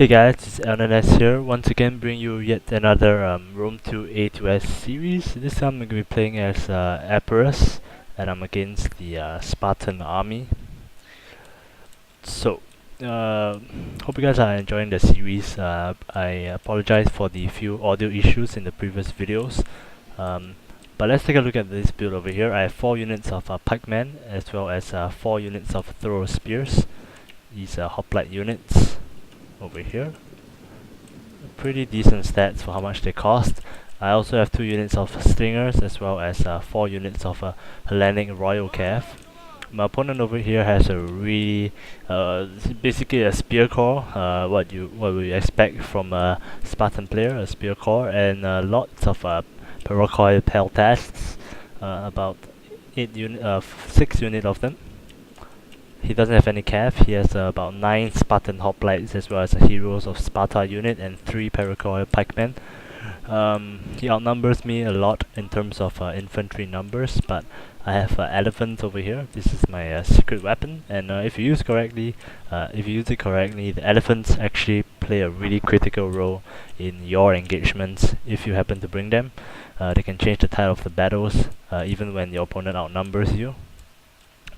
Hey guys, it's LNS here, once again bring you yet another Rome 2 A to S series. This time I'm going to be playing as Epirus, and I'm against the Spartan army. So, hope you guys are enjoying the series. I apologize for the few audio issues in the previous videos. But let's take a look at this build over here. I have 4 units of pikemen, as well as 4 units of thrower spears. These are hoplite units over here. Pretty decent stats for how much they cost. I also have 2 units of stingers as well as 4 units of Hellenic Royal Cav. My opponent over here has a really basically a spear core, what we expect from a Spartan player, a spear core, and lots of Paracoil peltasts, about 6 units of them. He doesn't have any cav. He has about 9 Spartan hoplites as well as a Heroes of Sparta unit and 3 Paracoil pikemen. He outnumbers me a lot in terms of infantry numbers, but I have elephants over here. This is my secret weapon, and if you use it correctly, the elephants actually play a really critical role in your engagements. If you happen to bring them, they can change the tide of the battles, even when your opponent outnumbers you.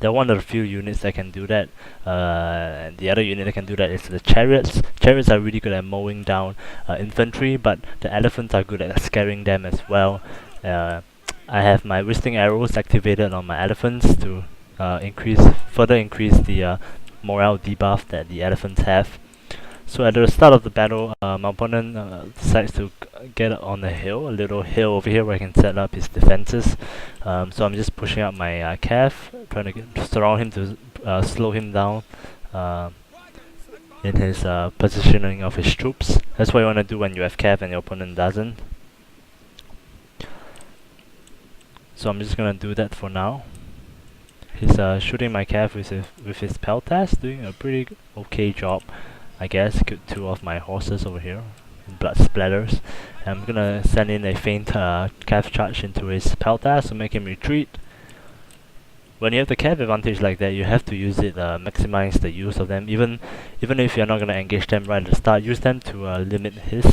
They're one of the few units that can do that. And the other unit that can do that is the chariots. Chariots are really good at mowing down infantry, but the elephants are good at scaring them as well. I have my whistling arrows activated on my elephants to further increase the morale debuff that the elephants have. So at the start of the battle, my opponent decides to get on a little hill over here where I can set up his defenses. So I'm just pushing up my cav, trying to surround him to slow him down in his positioning of his troops. That's what you want to do when you have cav and your opponent doesn't. So I'm just gonna do that for now. He's shooting my cav with his peltas, doing a pretty okay job, I guess. Killed 2 of my horses over here, blood splatters. And I'm gonna send in a feint cav charge into his peltas to make him retreat. When you have the cav advantage like that, you have to use it, maximize the use of them. Even if you're not gonna engage them right at the start, use them to limit his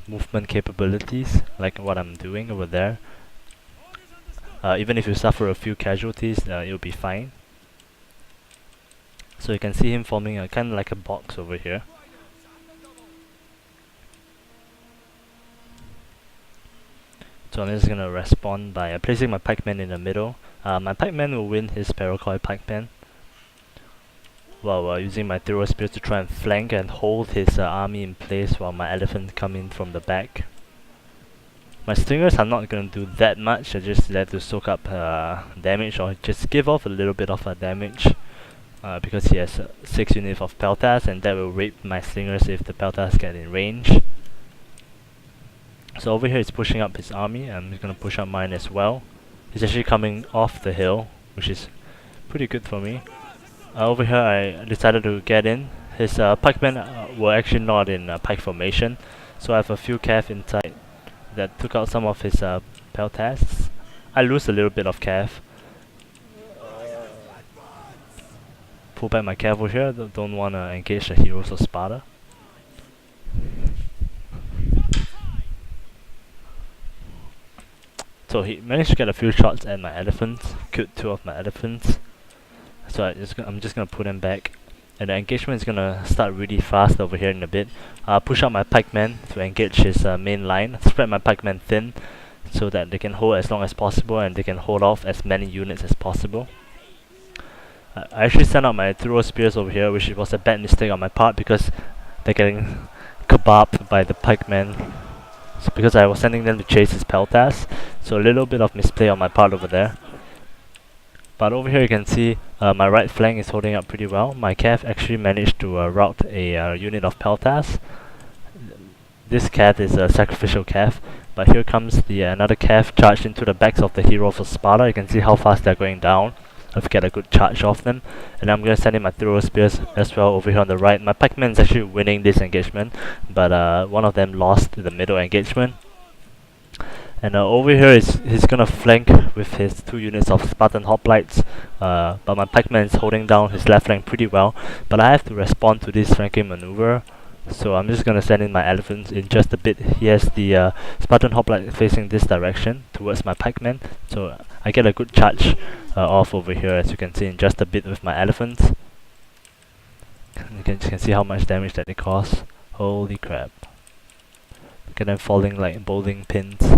movement capabilities, like what I'm doing over there. Even if you suffer a few casualties, you'll be fine. So you can see him forming a kind of like a box over here. So I'm just gonna respond by placing my pikemen in the middle. My pikemen will win his Paracoil pikemen, while using my thrower spears to try and flank and hold his army in place while my elephant come in from the back. My stingers are not gonna do that much. I just let to soak up damage or just give off a little bit of damage. Because he has 6 units of peltas, and that will rape my stingers if the peltas get in range. So over here he's pushing up his army. I'm just gonna push up mine as well. He's actually coming off the hill, which is pretty good for me. Over here I decided to get in. His pikemen were actually not in pike formation, so I have a few cav inside that took out some of his peltas. I lose a little bit of cav. Pull back my cav over here. Don't want to engage the Heroes of Sparta. So he managed to get a few shots at my elephants, killed 2 of my elephants. So I'm just gonna put them back, and the engagement is gonna start really fast over here in a bit. Push out my pikemen to engage his main line. Spread my pikemen thin so that they can hold as long as possible and they can hold off as many units as possible. I actually sent out my thrower spears over here, which was a bad mistake on my part because they're getting kebabbed by the pikemen. So because I was sending them to chase his peltas, so a little bit of misplay on my part over there. But over here you can see my right flank is holding up pretty well. My cav actually managed to rout a unit of peltas. This cav is a sacrificial cav, but here comes the another cav charged into the backs of the Heroes of Sparta. You can see how fast they're going down. I've get a good charge off them, and I'm gonna send in my thrower spears as well over here on the right. My pikeman is actually winning this engagement, but one of them lost the middle engagement. And over here he's gonna flank with his 2 units of Spartan hoplites, but my pikeman is holding down his left flank pretty well. But I have to respond to this flanking maneuver So I'm just gonna send in my elephants in just a bit. He has the Spartan hoplite facing this direction towards my pikemen, so I get a good charge off over here, as you can see in just a bit with my elephants. You can see how much damage that it costs. Holy crap. Look at them falling like bowling pins.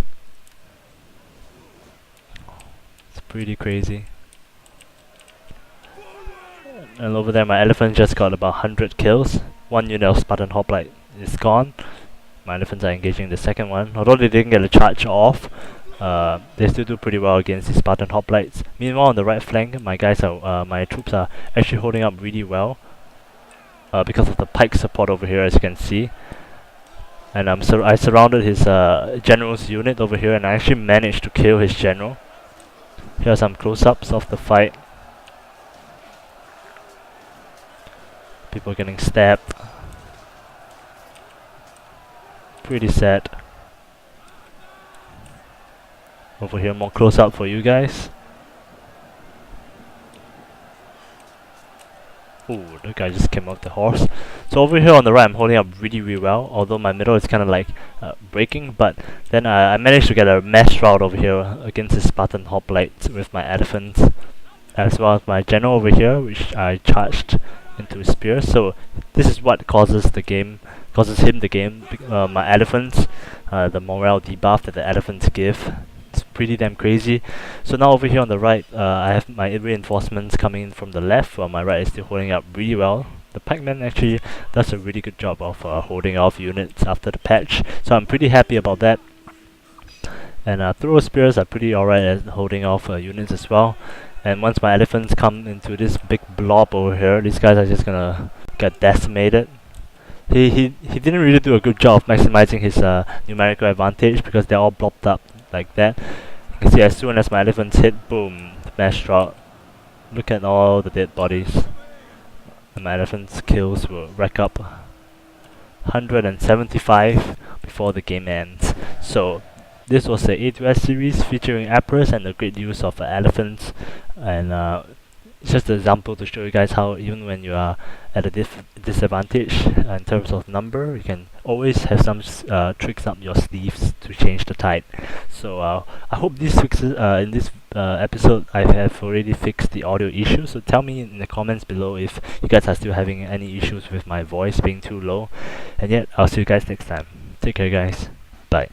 It's pretty crazy. And over there my elephant just got about 100 kills. One unit of Spartan hoplite is gone. My elephants are engaging the second one. Although they didn't get a charge off, they still do pretty well against the Spartan hoplites. Meanwhile on the right flank, my troops are actually holding up really well. Because of the pike support over here, as you can see. And I surrounded his general's unit over here, and I actually managed to kill his general. Here are some close-ups of the fight. People getting stabbed. Pretty sad. Over here, more close-up for you guys. Ooh, the guy just came off the horse. So over here on the right, I'm holding up really well, although my middle is kind of like breaking, but then I managed to get a mass rout over here against the Spartan hoplites with my elephants, as well as my general over here, which I charged into his spear. So this is what causes him the game. My elephants, the morale debuff that the elephants give. It's pretty damn crazy. So now over here on the right, I have my reinforcements coming in from the left, while my right is still holding up really well. The pikeman actually does a really good job of holding off units after the patch, so I'm pretty happy about that. And throw spears are pretty alright at holding off units as well. And once my elephants come into this big blob over here, these guys are just gonna get decimated. He didn't really do a good job of maximizing his numerical advantage, because they're all blobbed up like that. You can see as soon as my elephants hit, boom, the mass drop. Look at all the dead bodies. And my elephants' kills will rack up 175 before the game ends. So this was the A2S series featuring Epirus and the great use of elephants, and it's just an example to show you guys how even when you are at a disadvantage in terms of number, you can always have some tricks up your sleeves to change the tide. So I hope these fixes in this episode I have already fixed the audio issue. So tell me in the comments below if you guys are still having any issues with my voice being too low. And yet I'll see you guys next time. Take care guys. Bye.